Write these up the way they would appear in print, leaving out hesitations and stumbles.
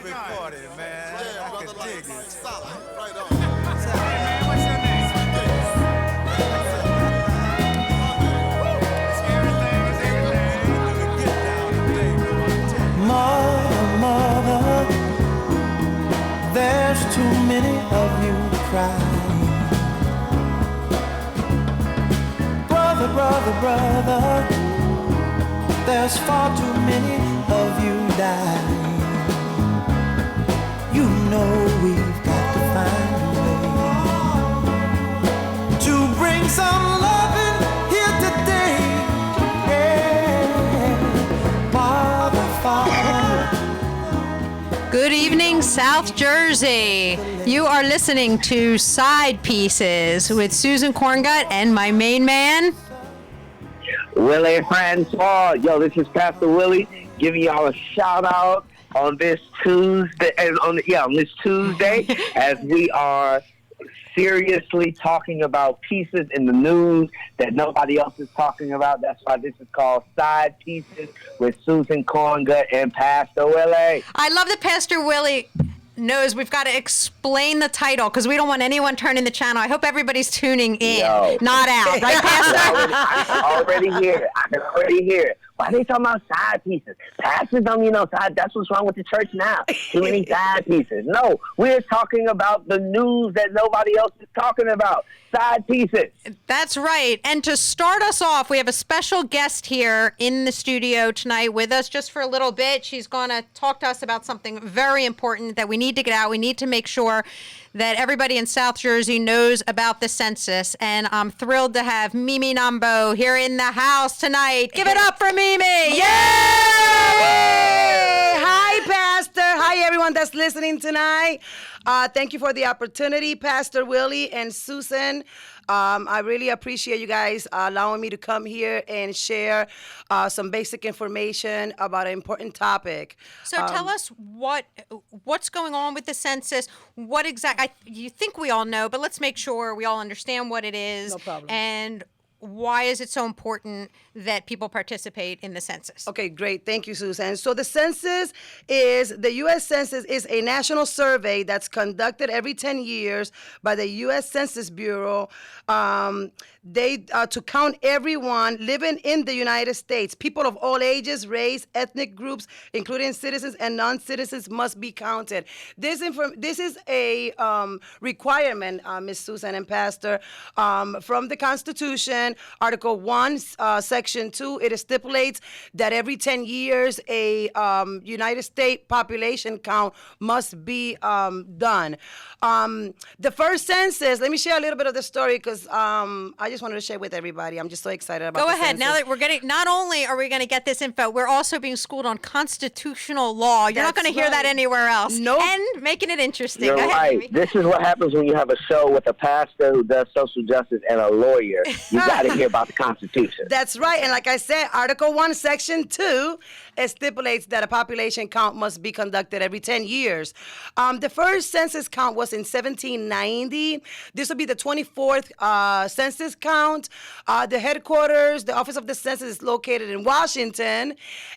recorded, man. Yeah, I brother, can like, dig it. solid. Right on. Hey, man, what's your name? It's everything, it's everything. Let me get down today, boy, I tell you. Mother, mother, there's too many of you crying. Brother, brother, brother, there's far too many of you dying. You know we've got to find a way to bring some loving here today. Yeah. Father, Father. Good evening, South Jersey. You are listening to Side Pieces with Susan Corngut and my main man, Willie Francois. Yo, this is Pastor Willie giving y'all a shout out on this Tuesday, and on this Tuesday as we are seriously talking about pieces in the news that nobody else is talking about. That's why this is called Side Pieces with Susan Corngut and Pastor Willie. I love that Pastor Willie knows we've got to explain the title because we don't want anyone turning the channel. I hope everybody's tuning in, not out. Right, Pastor? I can already hear it. Why are they talking about side pieces? Pastors don't, side. That's what's wrong with the church now. Too many side pieces. No, we're talking about the news that nobody else is talking about. Side pieces. That's right. And to start us off, we have a special guest here in the studio tonight with us just for a little bit. She's going to talk to us about something very important that we need to get out. We need to make sure that everybody in South Jersey knows about the census. And I'm thrilled to have Mimi Nambo here in the house tonight. Give it up for Mimi. Yay! Hi, Pastor. Hi, everyone that's listening tonight. Thank you for the opportunity, Pastor Willie and Susan. I really appreciate you guys allowing me to come here and share some basic information about an important topic. So tell us what's going on with the census. What you think we all know, but let's make sure we all understand what it is. No problem. And why is it so important that people participate in the census? Okay, great. Thank you, Susan. So the the U.S. Census is a national survey that's conducted every 10 years by the U.S. Census Bureau. To count everyone living in the United States. People of all ages, race, ethnic groups, including citizens and non-citizens, must be counted. This is a requirement, Ms. Susan and Pastor, from the Constitution, Article 1, Section 2. It stipulates that every 10 years a United States population count must be done. The first census, let me share a little bit of the story because I just wanted to share with everybody. I'm just so excited about Go the ahead. census. Now that we're getting, not only are we going to get this info, we're also being schooled on constitutional law. You're not going to hear that anywhere else. Nope. And making it interesting. You're Go ahead, right. Mimi. This is what happens when you have a show with a pastor who does social justice and a lawyer. You got to hear about the Constitution. That's right. And like I said, Article 1, Section 2, it stipulates that a population count must be conducted every 10 years. The first census count was in 1790. This will be the 24th census count. The headquarters, the Office of the Census is located in Washington.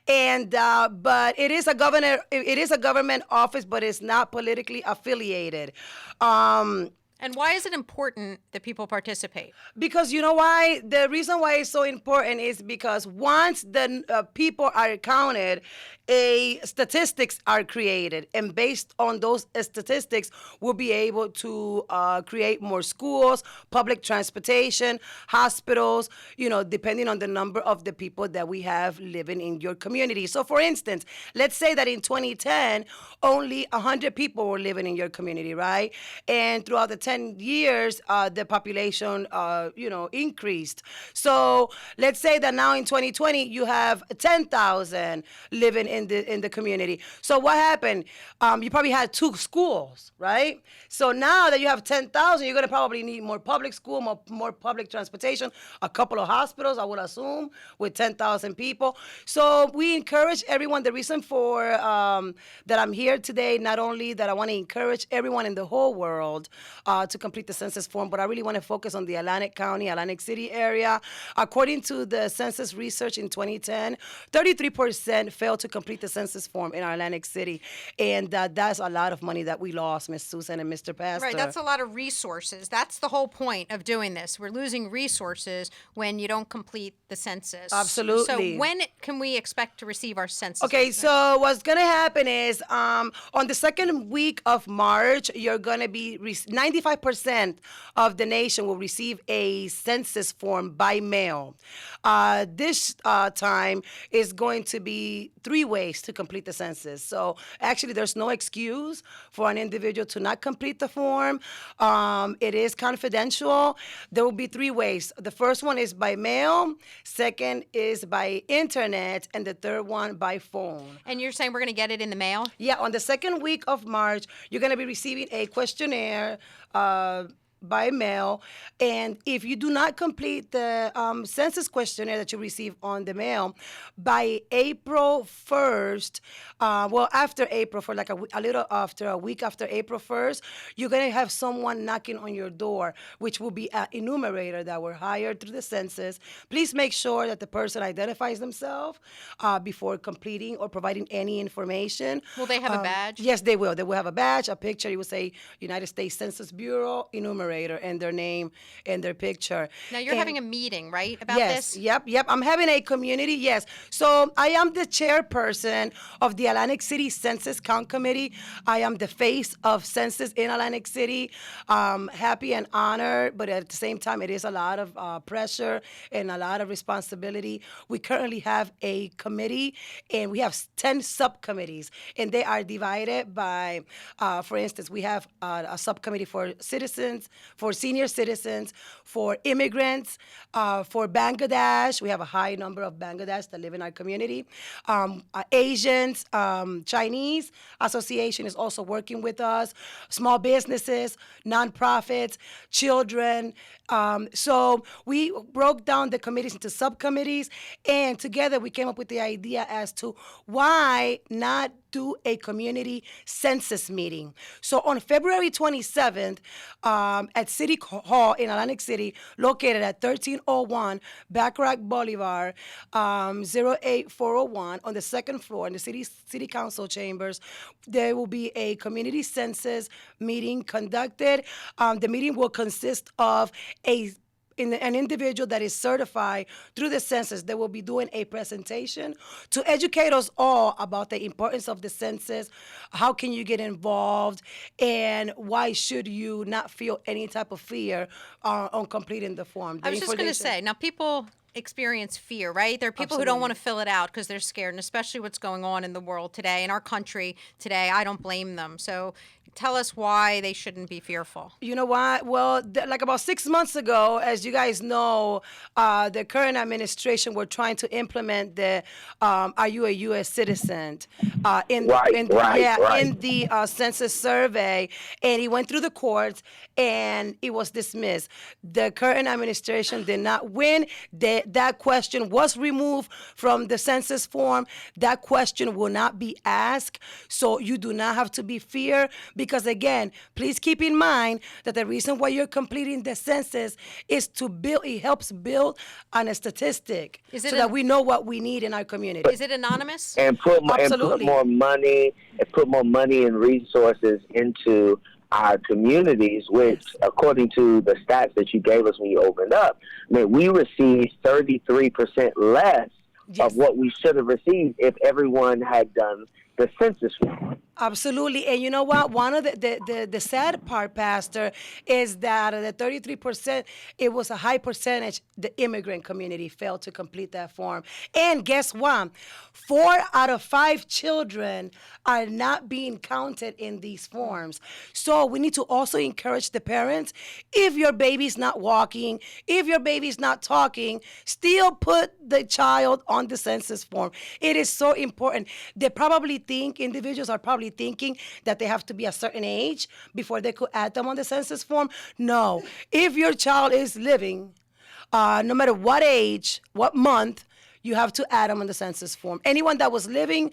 And but it is a government office, but it's not politically affiliated. And why is it important that people participate? Because you know why? The reason why it's so important is because once the people are counted, statistics are created. And based on those statistics, we'll be able to create more schools, public transportation, hospitals, depending on the number of the people that we have living in your community. So for instance, let's say that in 2010, only 100 people were living in your community, right? And throughout the 10 years, the population, increased. So let's say that now in 2020, you have 10,000 living in the community. So what happened? You probably had 2 schools, right? So now that you have 10,000, you're going to probably need more public school, more public transportation, a couple of hospitals, I would assume, with 10,000 people. So we encourage everyone. The reason for that I'm here today, not only that I want to encourage everyone in the whole world to complete the census form, but I really want to focus on the Atlantic County, Atlantic City area. According to the census research in 2010, 33% failed to complete the census form in our Atlantic City, and that's a lot of money that we lost, Miss Susan and Mr. Pastor. Right, that's a lot of resources. That's the whole point of doing this. We're losing resources when you don't complete the census. Absolutely. So when can we expect to receive our census? Okay, so what's gonna happen is on the second week of March, you're gonna be 95% of the nation will receive a census form by mail. This time is going to be 3 ways to complete the census. So actually, there's no excuse for an individual to not complete the form. It is confidential. There will be 3 ways. The first one is by mail, second is by internet, and the third one by phone. And you're saying we're going to get it in the mail? Yeah, on the second week of March, you're going to be receiving a questionnaire by mail. And if you do not complete the census questionnaire that you receive on the mail by April 1st, after April, for like a little after, a week after April 1st, you're going to have someone knocking on your door, which will be an enumerator that were hired through the census. Please make sure that the person identifies themselves before completing or providing any information. Will they have a badge? Yes, they will. They will have a badge, a picture. It will say United States Census Bureau enumerator, and their name and their picture. Now you're having a meeting, right, about yes, this? Yep. I'm having a community, yes. So I am the chairperson of the Atlantic City Census Count Committee. I am the face of census in Atlantic City. Happy and honored, but at the same time, it is a lot of pressure and a lot of responsibility. We currently have a committee, and we have 10 subcommittees, and they are divided by, for instance, we have a subcommittee for citizens, for senior citizens, for immigrants, for Bangladesh. We have a high number of Bangladesh that live in our community. Asians, Chinese Association is also working with us, small businesses, nonprofits, children. So we broke down the committees into subcommittees, and together we came up with the idea as to why not do a community census meeting. So on February 27th, at City Hall in Atlantic City, located at 1301 Baccarat Boulevard, 08401, on the second floor in the city council chambers, there will be a community census meeting conducted. The meeting will consist of an individual that is certified through the census. They will be doing a presentation to educate us all about the importance of the census, how can you get involved, and why should you not feel any type of fear on completing the form. I was just going to say, now people experience fear, right? There are people who don't want to fill it out because they're scared, and especially what's going on in the world today, in our country today, I don't blame them. So tell us why they shouldn't be fearful. You know what? Well, like about 6 months ago, as you guys know, the current administration were trying to implement the "Are you a U.S. citizen?" in the census survey, and it went through the courts, and it was dismissed. The current administration did not win. That question was removed from the census form. That question will not be asked, so you do not have to be feared. Because again, please keep in mind that the reason why you're completing the census is to build, it helps build on a statistic so that we know what we need in our community. Is it anonymous? And put more money and resources into our communities, which, according to the stats that you gave us when you opened up, we received 33% less of what we should have received if everyone had done the census form. Absolutely. And you know what? One of the sad part, Pastor, is that the 33%, it was a high percentage, the immigrant community failed to complete that form. And guess what? 4 out of 5 children are not being counted in these forms. So we need to also encourage the parents, if your baby's not walking, if your baby's not talking, still put the child on the census form. It is so important. Individuals are probably thinking that they have to be a certain age before they could add them on the census form. No. If your child is living, no matter what age, what month, you have to add them on the census form. Anyone that was living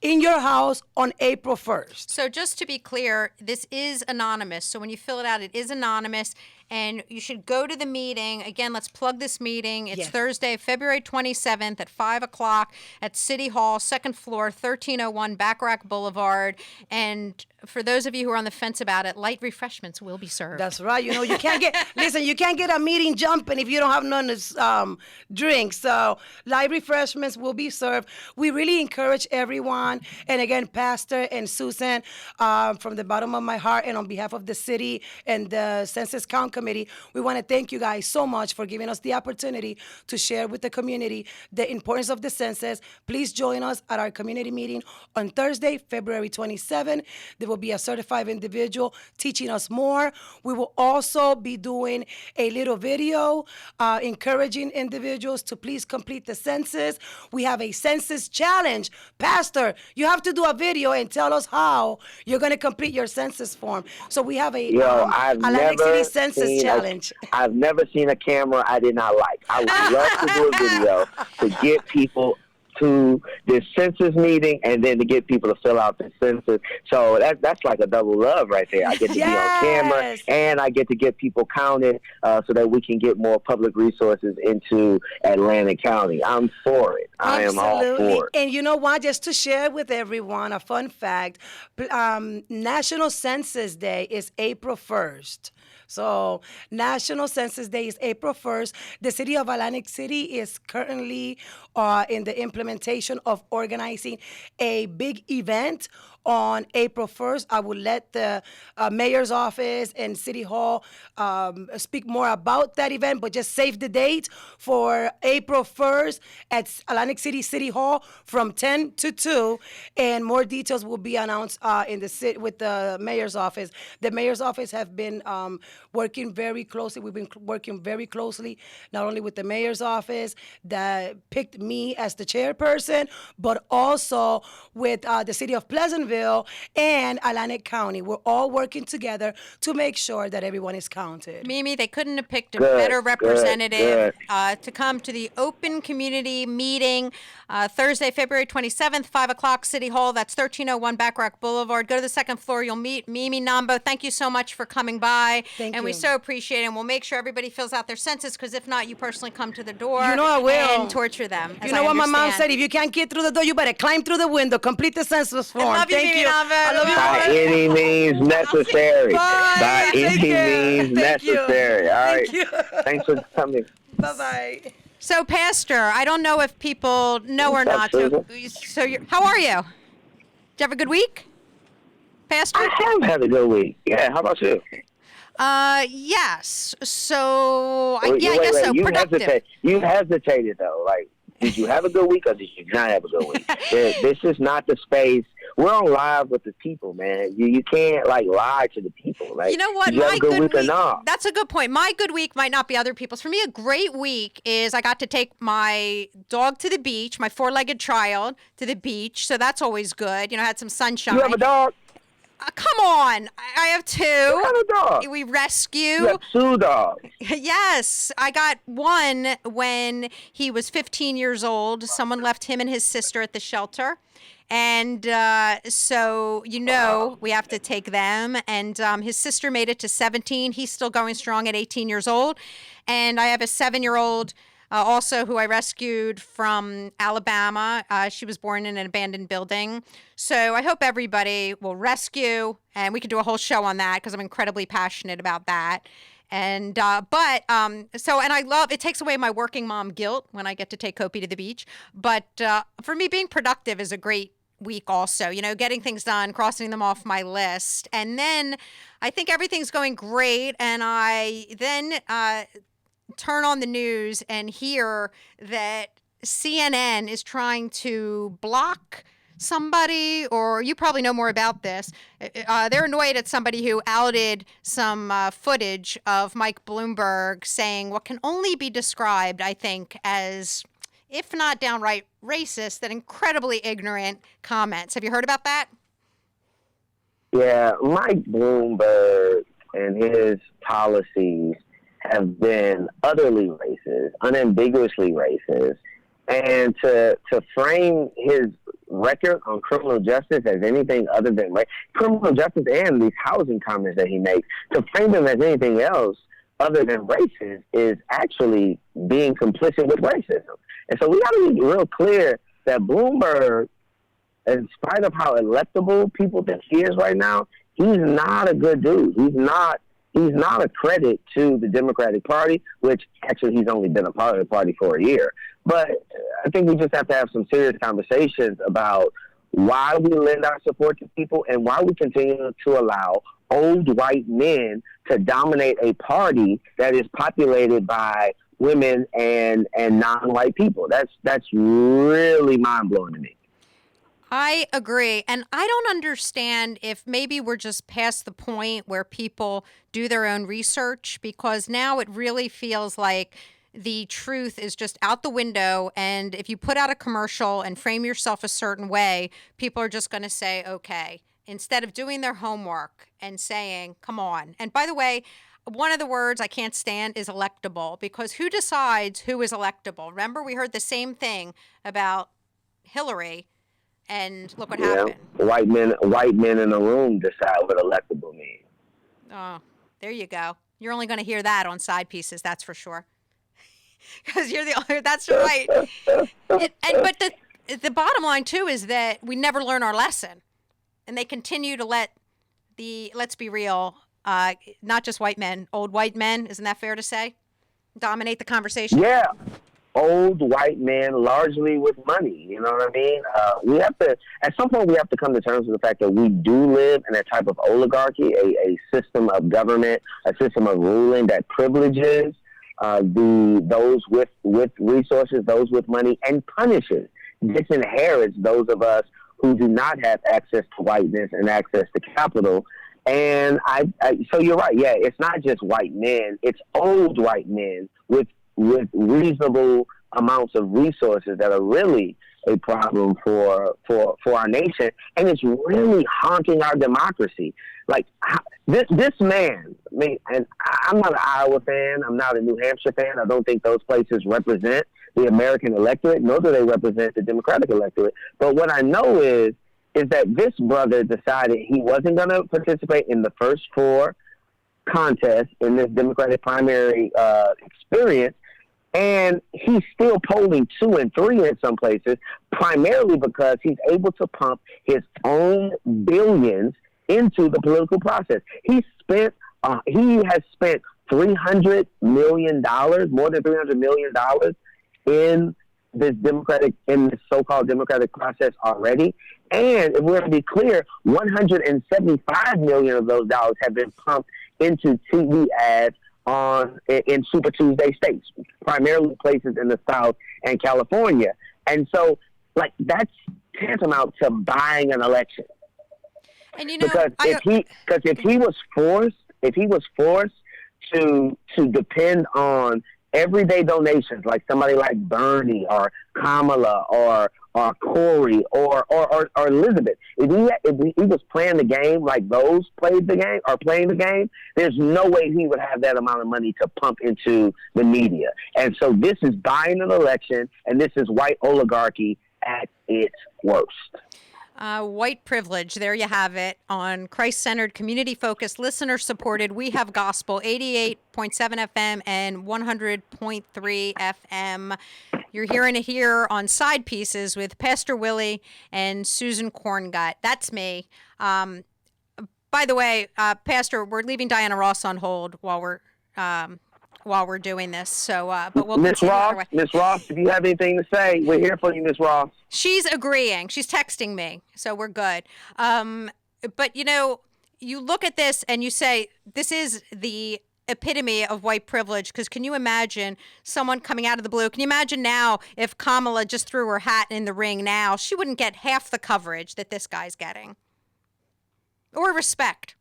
in your house on April 1st. So just to be clear, this is anonymous. So when you fill it out, it is anonymous. And you should go to the meeting. Again, let's plug this meeting. It's Yes. Thursday, February 27th at 5 o'clock at City Hall, second floor, 1301 Bacharach Boulevard. And for those of you who are on the fence about it, light refreshments will be served. That's right. You know, you can't get, listen, you can't get a meeting jumping if you don't have none to drink. So light refreshments will be served. We really encourage everyone. And again, Pastor and Susan, from the bottom of my heart and on behalf of the city and the Census Count Committee, we want to thank you guys so much for giving us the opportunity to share with the community the importance of the census. Please join us at our community meeting on Thursday, February 27. There will be a certified individual teaching us more. We will also be doing a little video encouraging individuals to please complete the census. We have a census challenge. Pastor, you have to do a video and tell us how you're going to complete your census form. So we have a Atlantic City Census Challenge. I've never seen a camera I did not like. I would love to do a video to get people to this census meeting and then to get people to fill out the census. So that's like a double love right there. I get to be on camera and I get to get people counted so that we can get more public resources into Atlantic County. I'm for it. I am all for it. And you know what? Just to share with everyone a fun fact, National Census Day is April 1st. So National Census Day is April 1st. The city of Atlantic City is currently in the implementation of organizing a big event on April 1st. I will let the mayor's office and City Hall speak more about that event, but just save the date for April 1st at Atlantic City Hall from 10 to 2, and more details will be announced in the city with the mayor's office. The mayor's office have been working very closely. We've been working very closely, not only with the mayor's office that picked me as the chairperson, but also with the city of Pleasantville and Atlantic County. We're all working together to make sure that everyone is counted. Mimi, they couldn't have picked a better representative to come to the open community meeting Thursday, February 27th, 5 o'clock, City Hall. That's 1301 Bacharach Boulevard. Go to the second floor. You'll meet Mimi Nambo. Thank you so much for coming by. Thank and you. we so appreciate it. And we'll make sure everybody fills out their census, because if not, you personally come to the door. You know I will. And torture them. You know what my mom said? If you can't get through the door, you better climb through the window. Complete the census form. I love you, Thank Mimi you. Nambo. I love you. By any means necessary. Bye. By Take any care. means Thank you. necessary. All right. Thank you. Thanks for coming. Bye-bye. So, Pastor, I don't know if people know or not. What's up, So, how are you? Did you have a good week, Pastor? I have had a good week. Yeah, how about you? Yes. So, I Wait, guess so. You Productive. You hesitated, though. Like, did you have a good week or did you not have a good week? This is not the space. We're on live with the people, man. You can't, like, lie to the people. Like, You know what? did you have My a good good week or week. not? That's a good point. My good week might not be other people's. For me, a great week is I got to take my dog to the beach, my 4-legged child to the beach. So that's always good. You know, I had some sunshine. You have a dog? Come on. I have two. You have a dog? We rescue. You have 2 dogs. Yes, I got one when he was 15 years old. Someone left him and his sister at the shelter. And so, we have to take them. And his sister made it to 17. He's still going strong at 18 years old. And I have a 7-year-old also who I rescued from Alabama. She was born in an abandoned building. So I hope everybody will rescue, and we can do a whole show on that because I'm incredibly passionate about that. And and I love, it takes away my working mom guilt when I get to take Kopi to the beach. But for me, being productive is a great week also, getting things done, crossing them off my list. And then I think everything's going great. And I then turn on the news and hear that CNN is trying to block somebody, or you probably know more about this. They're annoyed at somebody who outed some footage of Mike Bloomberg saying what can only be described, I think, as, if not downright racist, that incredibly ignorant comments. Have you heard about that? Yeah, Mike Bloomberg and his policies have been utterly racist, unambiguously racist. And to frame his record on criminal justice as anything other than criminal justice and these housing comments that he makes, to frame them as anything else other than racist is actually being complicit with racism. And so we got to be real clear that Bloomberg, in spite of how electable people think he is right now, he's not a good dude. He's not a credit to the Democratic Party, which actually he's only been a part of the party for a year. But I think we just have to have some serious conversations about why we lend our support to people and why we continue to allow old white men to dominate a party that is populated by women and non-white people. That's really mind-blowing to me. I agree. And I don't understand if maybe we're just past the point where people do their own research, because now it really feels like the truth is just out the window. And if you put out a commercial and frame yourself a certain way, people are just going to say, okay, instead of doing their homework and saying, come on. And by the way, one of the words I can't stand is electable, because who decides who is electable? Remember, we heard the same thing about Hillary. And look what happened. White men in a room decide what electable means. Oh, there you go. You're only going to hear that on Side Pieces, that's for sure. Because you're the only. That's right. But the bottom line too is that we never learn our lesson, and they continue to let's be real, not just white men, old white men. Isn't that fair to say? Dominate the conversation. Yeah. Old white men, largely with money. You know what I mean? We have to, at some point, we have to come to terms with the fact that we do live in a type of oligarchy, a system of government, a system of ruling that privileges those with resources, those with money, and punishes, disinherits those of us who do not have access to whiteness and access to capital. And so you're right. Yeah, it's not just white men; it's old white men with reasonable amounts of resources that are really a problem for our nation, and it's really haunting our democracy. Like this man, I mean, and I'm not an Iowa fan, I'm not a New Hampshire fan. I don't think those places represent the American electorate, nor do they represent the Democratic electorate. But what I know is that this brother decided he wasn't going to participate in the first four contests in this Democratic primary experience. And he's still polling 2 and 3 in some places, primarily because he's able to pump his own billions into the political process. He has spent $300 million, more than $300 million in this so-called democratic process already. And if we're to be clear, $175 million of those dollars have been pumped into TV ads in Super Tuesday states, primarily places in the South and California. And so, like, that's tantamount to buying an election. And you know, because if he was forced to depend on everyday donations, like somebody like Bernie or Kamala or Corey or Elizabeth, if he was playing the game like those playing the game, there's no way he would have that amount of money to pump into the media. And so this is buying an election, and this is white oligarchy at its worst. White privilege. There you have it on Christ-centered, community-focused, listener-supported. We have gospel 88.7 FM and 100.3 FM. You're hearing it here on Side Pieces with Pastor Willie and Susan Korngut. That's me. By the way, Pastor, we're leaving Diana Ross on hold while we're doing this. So, but we'll Miss Ross, if you have anything to say, we're here for you, Miss Ross. She's agreeing. She's texting me, so we're good. But you know, you look at this and you say, this is the epitome of white privilege, because can you imagine someone coming out of the blue? Can you imagine now if Kamala just threw her hat in the ring now? She wouldn't get half the coverage that this guy's getting. Or respect.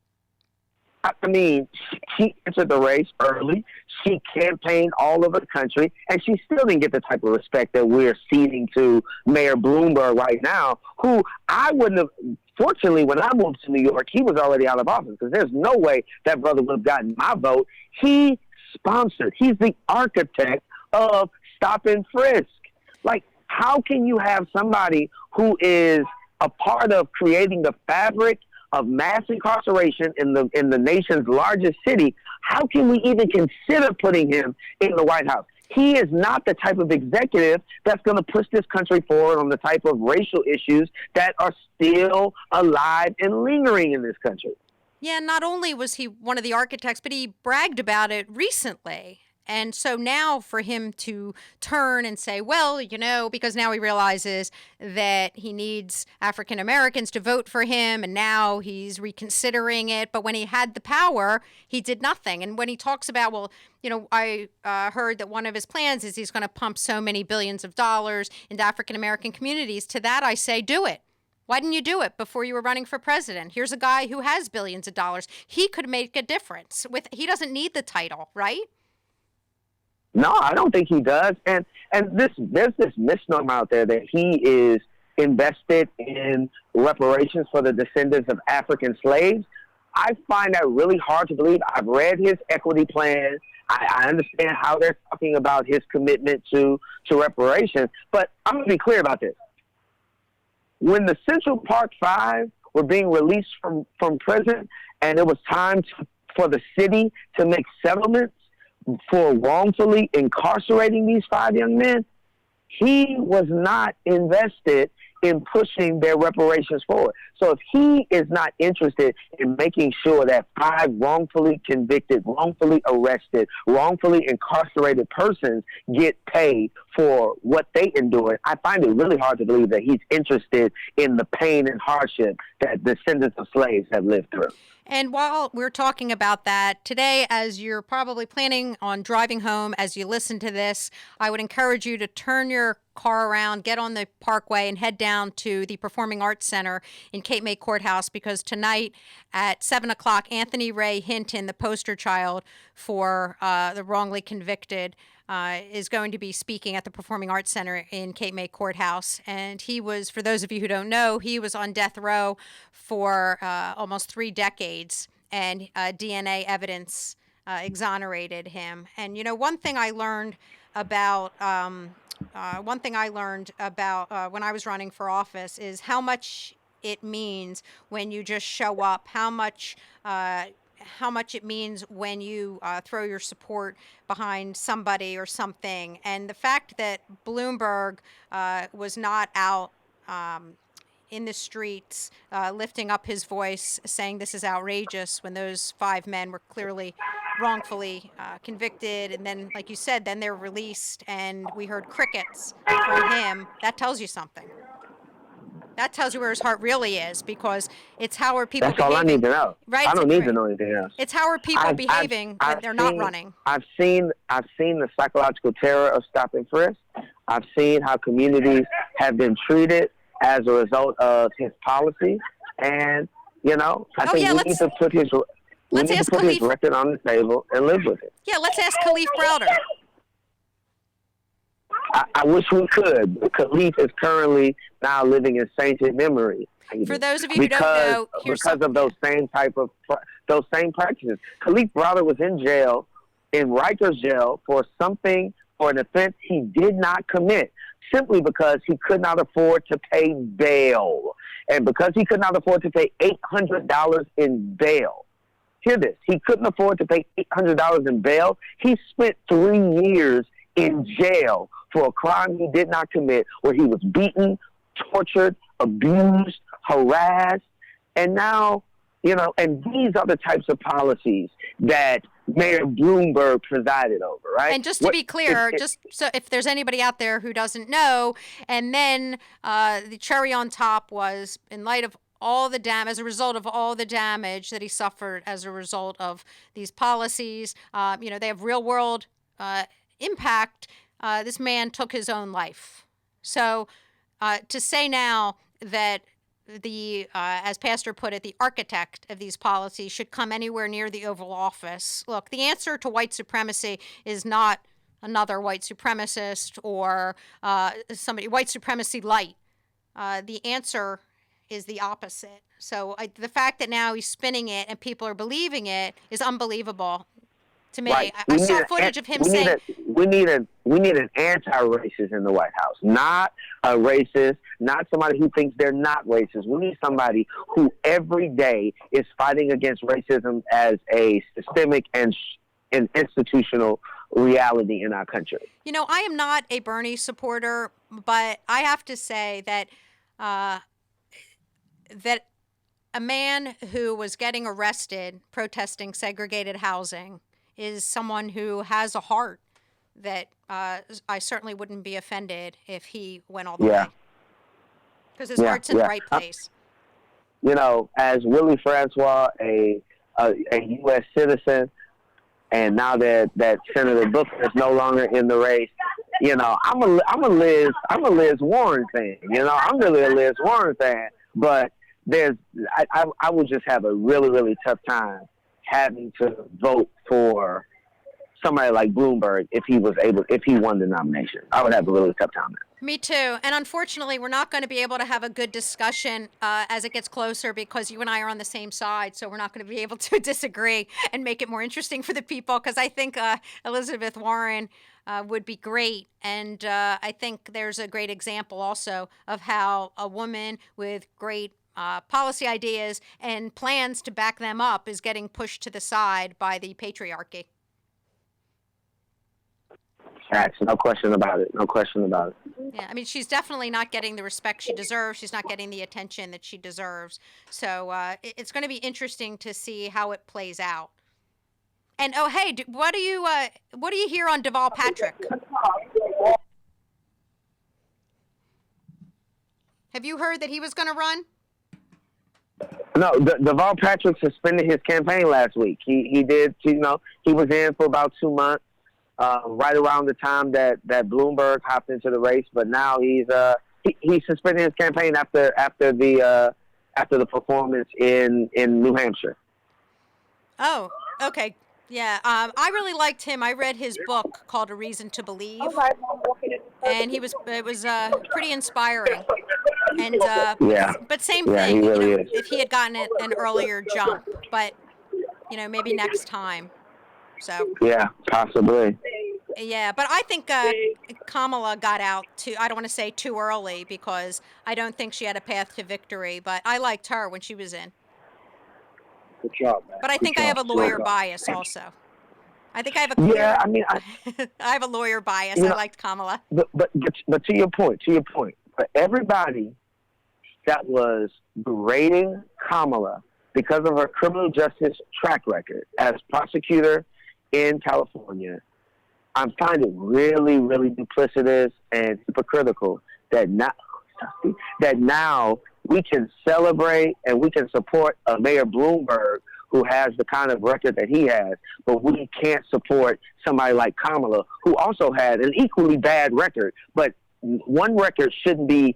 I mean, she entered the race early. She campaigned all over the country, and she still didn't get the type of respect that we're ceding to Mayor Bloomberg right now, who I wouldn't have. Fortunately, when I moved to New York, he was already out of office, because there's no way that brother would have gotten my vote. He's the architect of stop and frisk. Like, how can you have somebody who is a part of creating the fabric of mass incarceration in the nation's largest city, how can we even consider putting him in the White House? He is not the type of executive that's going to push this country forward on the type of racial issues that are still alive and lingering in this country. Yeah, not only was he one of the architects, but he bragged about it recently. And so now for him to turn and say, well, because now he realizes that he needs African Americans to vote for him, and now he's reconsidering it. But when he had the power, he did nothing. And when he talks about, well, I heard that one of his plans is he's going to pump so many billions of dollars into African American communities. To that, I say, do it. Why didn't you do it before you were running for president? Here's a guy who has billions of dollars. He could make a difference. He doesn't need the title, right? No, I don't think he does. And there's this misnomer out there that he is invested in reparations for the descendants of African slaves. I find that really hard to believe. I've read his equity plan. I understand how they're talking about his commitment to reparations. But I'm going to be clear about this. When the Central Park Five were being released from prison and it was time for the city to make settlements for wrongfully incarcerating these 5 young men, he was not invested in pushing their reparations forward. So if he is not interested in making sure that 5 wrongfully convicted, wrongfully arrested, wrongfully incarcerated persons get paid for what they endured, I find it really hard to believe that he's interested in the pain and hardship that descendants of slaves have lived through. And while we're talking about that, today, as you're probably planning on driving home, as you listen to this, I would encourage you to turn your car around, get on the Parkway, and head down to the Performing Arts Center in Cape May Courthouse, because tonight at 7 o'clock, Anthony Ray Hinton, the poster child for the wrongly convicted, is going to be speaking at the Performing Arts Center in Cape May Courthouse. And he was, for those of you who don't know, he was on death row for almost 3 decades, and DNA evidence exonerated him. And, one thing I learned about when I was running for office is how much it means when you just show up, how much it means when you throw your support behind somebody or something. And the fact that Bloomberg was not out in the streets lifting up his voice saying this is outrageous when those 5 men were clearly wrongfully convicted, and then, like you said, then they're released and we heard crickets from him, that tells you something. That tells you where his heart really is, because it's how are people behaving. That's all I need to know. Right? I don't need to know anything else. It's how are people behaving when they're not running. I've seen the psychological terror of stop and frisk. I've seen how communities have been treated as a result of his policy. And, I think we need to put his record on the table and live with it. Yeah, let's ask Kalief Browder. I wish we could, but Kalief is currently now living in sainted memory. For those of you who don't know, because of those same practices. Kalief Browder was in jail, in Rikers jail, for an offense he did not commit, simply because he could not afford to pay bail. And because he could not afford to pay $800 in bail, hear this, he couldn't afford to pay $800 in bail. He spent 3 years in jail for a crime he did not commit, where he was beaten, tortured, abused, harassed. And now, and these are the types of policies that Mayor Bloomberg presided over, right? And just to be clear, just so if there's anybody out there who doesn't know, and then the cherry on top was, in light of all the as a result of all the damage that he suffered as a result of these policies, they have real world impact. This man took his own life. So to say now that as Pastor put it, the architect of these policies should come anywhere near the Oval Office. Look, the answer to white supremacy is not another white supremacist or white supremacy light. The answer is the opposite. So the fact that now he's spinning it and people are believing it is unbelievable. To me, Right. I saw footage of him we saying, need an anti-racist in the White House, not a racist, not somebody who thinks they're not racist. We need somebody who every day is fighting against racism as a systemic and institutional reality in our country. you know, I am not a Bernie supporter, but I have to say that that a man who was getting arrested protesting segregated housing is someone who has a heart that I certainly wouldn't be offended if he went all the Yeah. way. Because his Yeah, heart's in the yeah. right place. You know, as Willie Francois, a U.S. citizen, and now that Senator Booker is no longer in the race, you know, I'm a Liz Warren fan. You know, I'm really a Liz Warren fan, but I would just have a really, really tough time having to vote for somebody like Bloomberg if he won the nomination. I would have a really tough time. Me too. And unfortunately, we're not going to be able to have a good discussion as it gets closer because you and I are on the same side. So we're not going to be able to disagree and make it more interesting for the people because I think Elizabeth Warren would be great. And I think there's a great example also of how a woman with great policy ideas and plans to back them up is getting pushed to the side by the patriarchy. Facts, no question about it. No question about it. Yeah, I mean, she's definitely not getting the respect she deserves. She's not getting the attention that she deserves. So it's going to be interesting to see how it plays out. And oh, hey, what do you hear on Deval Patrick? Have you heard that he was going to run? No, Deval Patrick suspended his campaign last week. He did, you know, he was in for about 2 months. Right around the time that Bloomberg hopped into the race, but now he suspended his campaign after the performance in New Hampshire. Oh, okay, yeah. I really liked him. I read his book called A Reason to Believe, and it was pretty inspiring. And Yeah. but same Yeah, thing. he really you know, is. if he had gotten an earlier jump, but you know, maybe next time. So. Yeah, possibly. Yeah, but I think Kamala got out I don't want to say too early because I don't think she had a path to victory, but I liked her when she was in. Good job, man. But I think I have a lawyer bias also. I think I have a Yeah, I mean, I have a lawyer bias. You know, I liked Kamala. but to your point, for everybody that was berating Kamala because of her criminal justice track record as prosecutor in California, I find it really, really duplicitous and hypocritical that now we can celebrate and we can support a Mayor Bloomberg who has the kind of record that he has, but we can't support somebody like Kamala who also had an equally bad record, but one record shouldn't be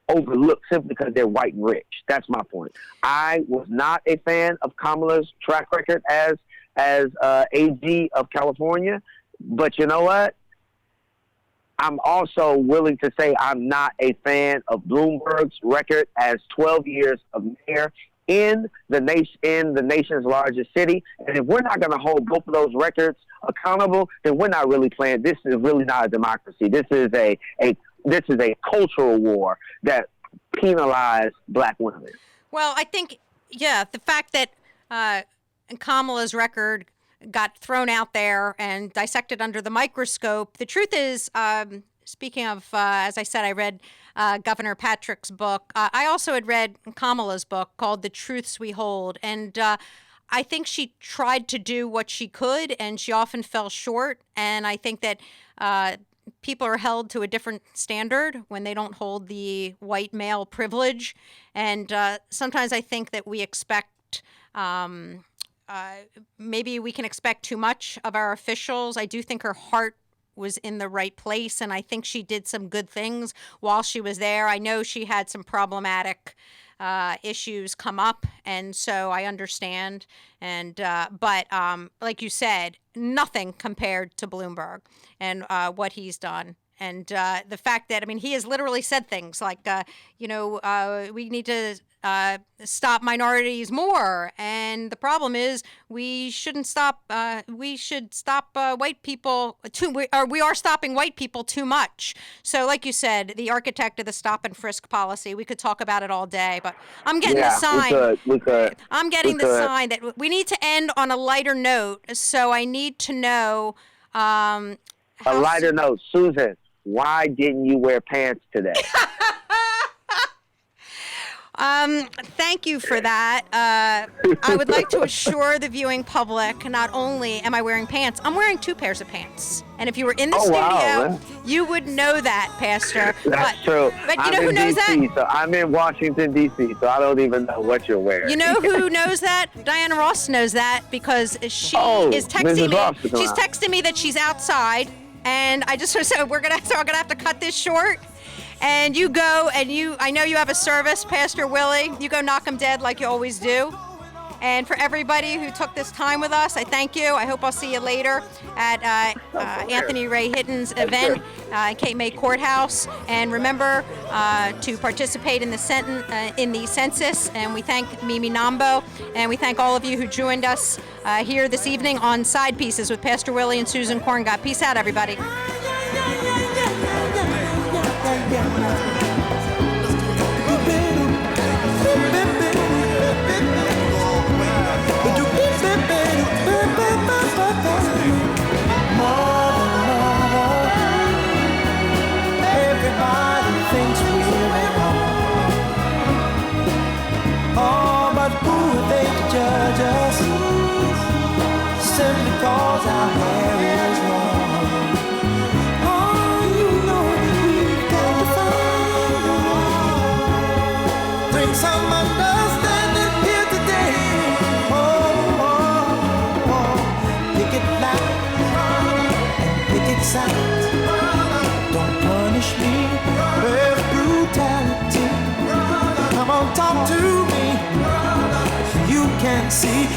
overlooked simply because they're white and rich. That's my point. I was not a fan of Kamala's track record as AG of California, but you know what? I'm also willing to say I'm not a fan of Bloomberg's record as 12 years of mayor in the nation's largest city. And if we're not going to hold both of those records accountable, then we're not really playing. This is really not a democracy. This is a cultural war that penalizes black women. Well, I think, yeah, the fact that Kamala's record got thrown out there and dissected under the microscope. The truth is, speaking of, as I said, I read Governor Patrick's book. I also had read Kamala's book called The Truths We Hold. And I think she tried to do what she could, and she often fell short. And I think that people are held to a different standard when they don't hold the white male privilege. And sometimes I think that we expect maybe we can expect too much of our officials. I do think her heart was in the right place, and I think she did some good things while she was there. I know she had some problematic issues come up, and so I understand. And but like you said, nothing compared to Bloomberg and what he's done. And the fact that, I mean, he has literally said things like, we need to stop minorities more. And the problem is we shouldn't stop, we should stop white people we are stopping white people too much. So like you said, the architect of the stop and frisk policy, we could talk about it all day, but I'm getting the sign. We could. I'm getting the sign that we need to end on a lighter note. So I need to know, A lighter note, Susan, why didn't you wear pants today? Thank you for that. I would like to assure the viewing public, not only am I wearing pants, I'm wearing 2 pairs of pants. And if you were in the studio, wow. you would know that, Pastor. That's true. But you know who knows that? So I'm in Washington, D.C., so I don't even know what you're wearing. You know who knows that? Diana Ross knows that because she is texting Mrs. Ross is me. She's around. texting me that she's outside, and I just said I'm gonna have to cut this short. And you go, and I know you have a service, Pastor Willie. You go knock them dead like you always do. And for everybody who took this time with us, I thank you. I hope I'll see you later at Anthony Ray Hitton's event in Cape May Courthouse. And remember to participate in the census. And we thank Mimi Nambo. And we thank all of you who joined us here this evening on Side Pieces with Pastor Willie and Susan Korngut. Peace out, everybody. Everybody thinks we're at home. Oh, but who are they to judge us? Simply cause our hair is long. Oh, you know we've got to find a way. Bring some understanding here today. Pick it loud and pick it sound. Don't punish me with brutality. Come on, talk to me. You can see.